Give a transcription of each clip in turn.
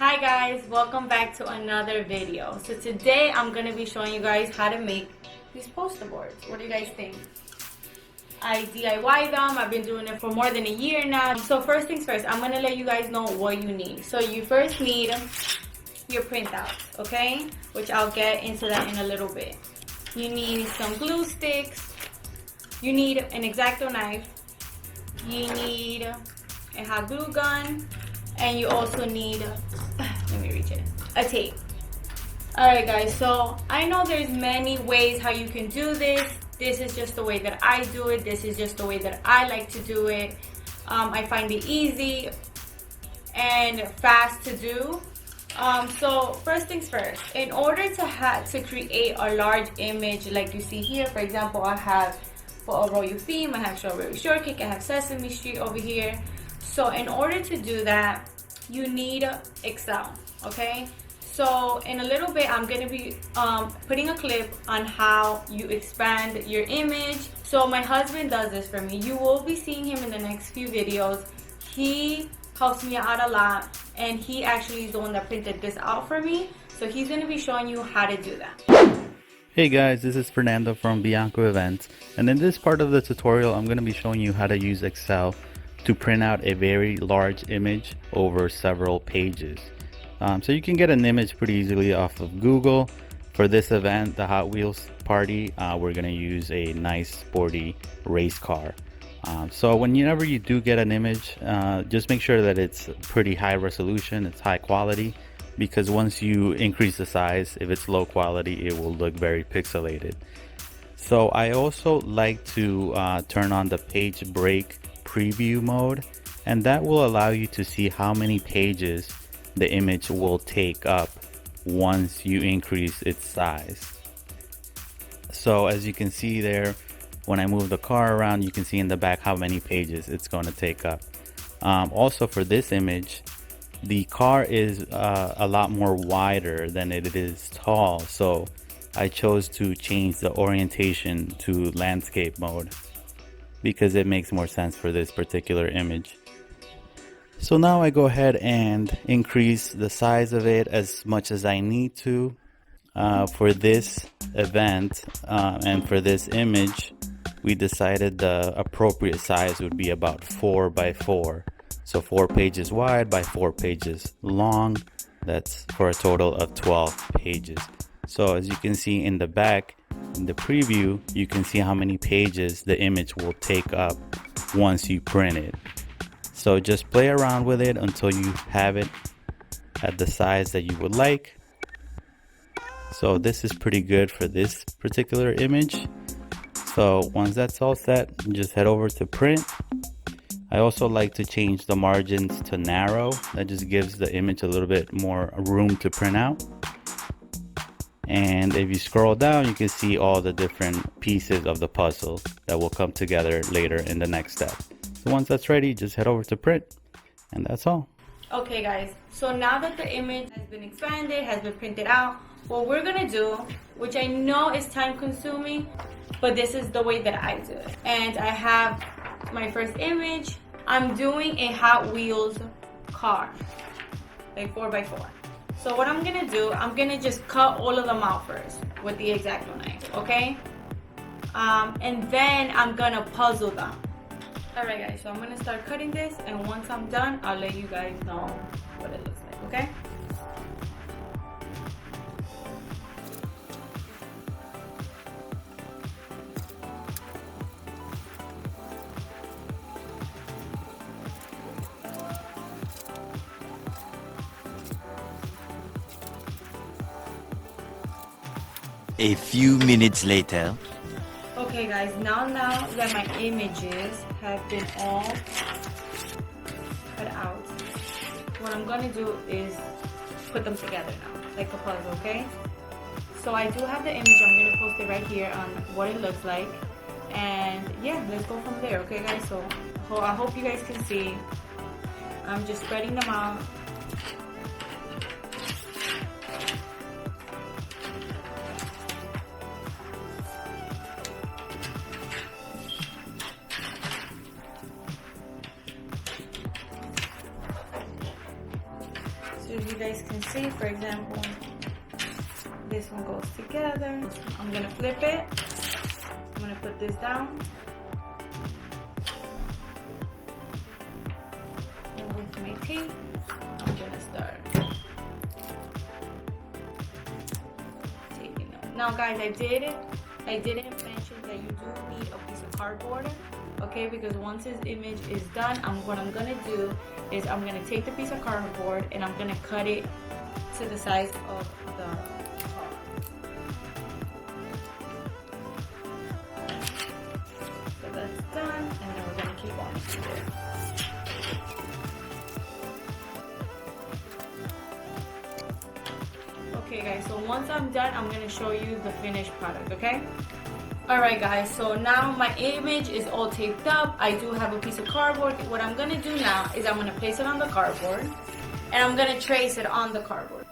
Hi guys, welcome back to another video. So today I'm going to be showing you guys how to make these poster boards. What do you guys think? I DIY them. I've been doing it for more than a year now. So first things first, I'm going to let you guys know what you need. So you first need your printouts, okay? Which I'll get into that in a little bit. You need some glue sticks. You need an X-Acto knife. You need a hot glue gun. And you also need, let me reach it, a tape. Alright guys, so I know there's many ways how you can do this. This is just the way that I do it. This is just the way that I like to do it. I find it easy and fast to do. So first things first, in order to create a large image like you see here, for example, I have for a royal theme, I have strawberry shortcake, I have Sesame Street over here. So in order to do that, you need Excel, okay? So in a little bit, I'm gonna be putting a clip on how you expand your image. So my husband does this for me. You will be seeing him in the next few videos. He helps me out a lot, and he actually is the one that printed this out for me. So he's gonna be showing you how to do that. Hey guys, this is Fernando from Bianco Events, and in this part of the tutorial I'm going to be showing you how to use Excel to print out a very large image over several pages. So you can get an image pretty easily off of Google. For this event, the Hot Wheels party, we're going to use a nice sporty race car. So whenever you do get an image, just make sure that it's pretty high resolution, it's high quality, because once you increase the size, if it's low quality, it will look very pixelated. So I also like to turn on the page break preview mode, and that will allow you to see how many pages the image will take up once you increase its size. So as you can see there, when I move the car around, you can see in the back how many pages it's going to take up. Also for this image, the car is a lot more wider than it is tall, so I chose to change the orientation to landscape mode because it makes more sense for this particular image. So now I go ahead and increase the size of it as much as I need to. For this event and for this image, we decided the appropriate size would be about 4 by 4. So 4 pages wide by 4 pages long. That's for a total of 12 pages. So as you can see in the back, in the preview, you can see how many pages the image will take up once you print it. So just play around with it until you have it at the size that you would like. So this is pretty good for this particular image. So once that's all set, just head over to print. I also like to change the margins to narrow. That just gives the image a little bit more room to print out. And if you scroll down, you can see all the different pieces of the puzzle that will come together later in the next step. So once that's ready, just head over to print, and that's all. Okay guys, so now that the image has been expanded, has been printed out, what we're gonna do, which I know is time consuming, but this is the way that I do it. And I have my first image. I'm doing a Hot Wheels car, like 4 by 4. So what I'm gonna do, I'm gonna just cut all of them out first with the X-Acto knife, okay? And then I'm gonna puzzle them. Alright guys, so I'm gonna start cutting this, and once I'm done, I'll let you guys know what it looks like, okay? A few minutes later. Okay guys, now that my images have been all cut out, what I'm gonna do is put them together now, like a puzzle, okay? So I do have the image. I'm gonna post it right here on what it looks like, and yeah, let's go from there, okay guys? So I hope you guys can see. I'm just spreading them out. So as you guys can see, for example, this one goes together. I'm gonna flip it. I'm gonna put this down. And with my tape, I'm gonna start taking them. Now guys, I didn't mention that you do need a piece of cardboard, okay? Because once this image is done, what I'm gonna do is I'm gonna take the piece of cardboard and I'm gonna cut it to the size of the car. So that's done, and then we're gonna keep on with it. Okay guys, so once I'm done, I'm gonna show you the finished product, okay? Alright guys, so now my image is all taped up. I do have a piece of cardboard. What I'm gonna do now is I'm gonna place it on the cardboard and I'm gonna trace it on the cardboard.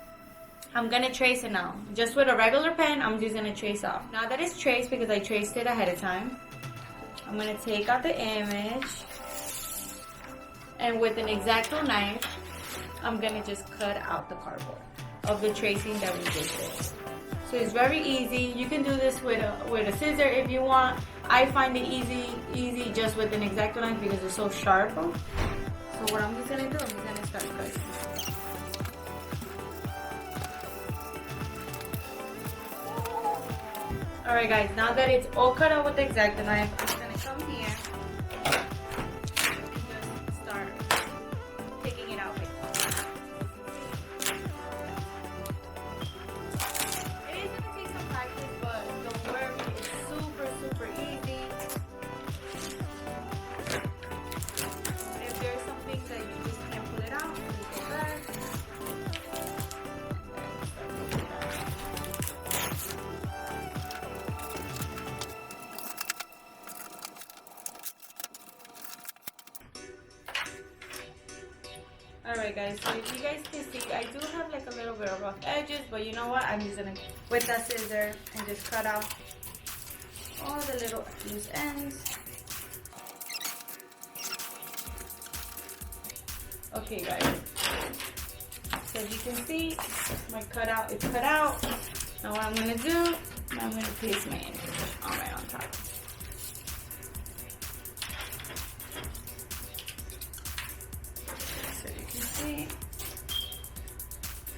I'm gonna trace it now. Just with a regular pen, I'm just gonna trace off. Now that it's traced, because I traced it ahead of time, I'm gonna take out the image and with an X-Acto knife, I'm gonna just cut out the cardboard of the tracing that we just did. So it's very easy. You can do this with a scissor if you want. I find it easy just with an X-Acto knife because it's so sharp. So what I'm just gonna do, I'm just gonna start cutting. Alright guys, now that it's all cut out with the X-Acto knife, I'm just gonna come here and just start taking it out. Alright guys, so if you guys can see, I do have like a little bit of rough edges, but you know what? I'm just gonna, with that scissor, and just cut out all the little loose ends. Okay guys, so as you can see, my cutout is cut out. Now what I'm gonna do, I'm gonna place my image right on top.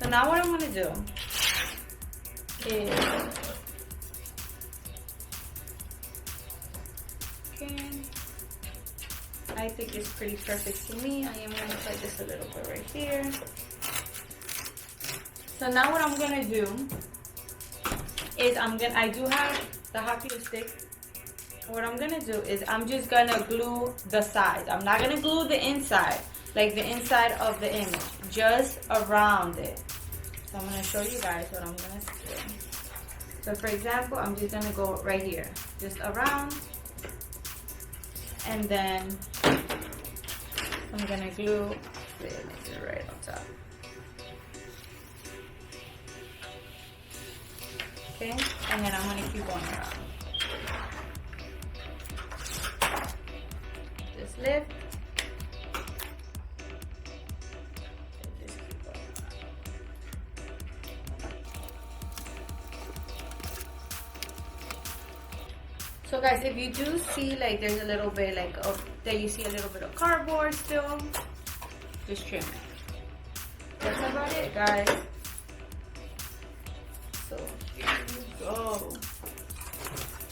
So now what I'm going to do is, okay, I think it's pretty perfect to me. I am going to cut this a little bit right here. So now what I'm going to do is I do have the hot glue stick. What I'm going to do is I'm just going to glue the sides. I'm not going to glue the inside, like the inside of the image, just around it. So I'm going to show you guys what I'm going to do. So for example, I'm just going to go right here, just around, and then I'm going to glue the image right on top. Okay, and then I'm going to keep going around. Just lift. So guys, if you do see like there's a little bit like that you see a little bit of cardboard still, just trim it. That's about it, guys. So here you go.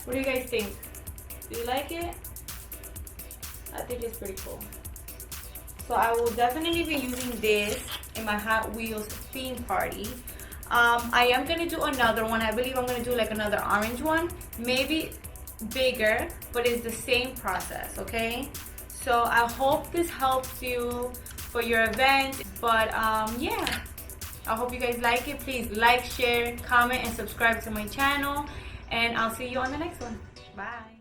What do you guys think? Do you like it? I think it's pretty cool. So I will definitely be using this in my Hot Wheels theme party. I am gonna do another one. I believe I'm gonna do like another orange one, maybe bigger, but it's the same process, okay? So I hope this helps you for your event. But yeah, I hope you guys like it. Please like, share, comment, and subscribe to my channel, and I'll see you on the next one. Bye.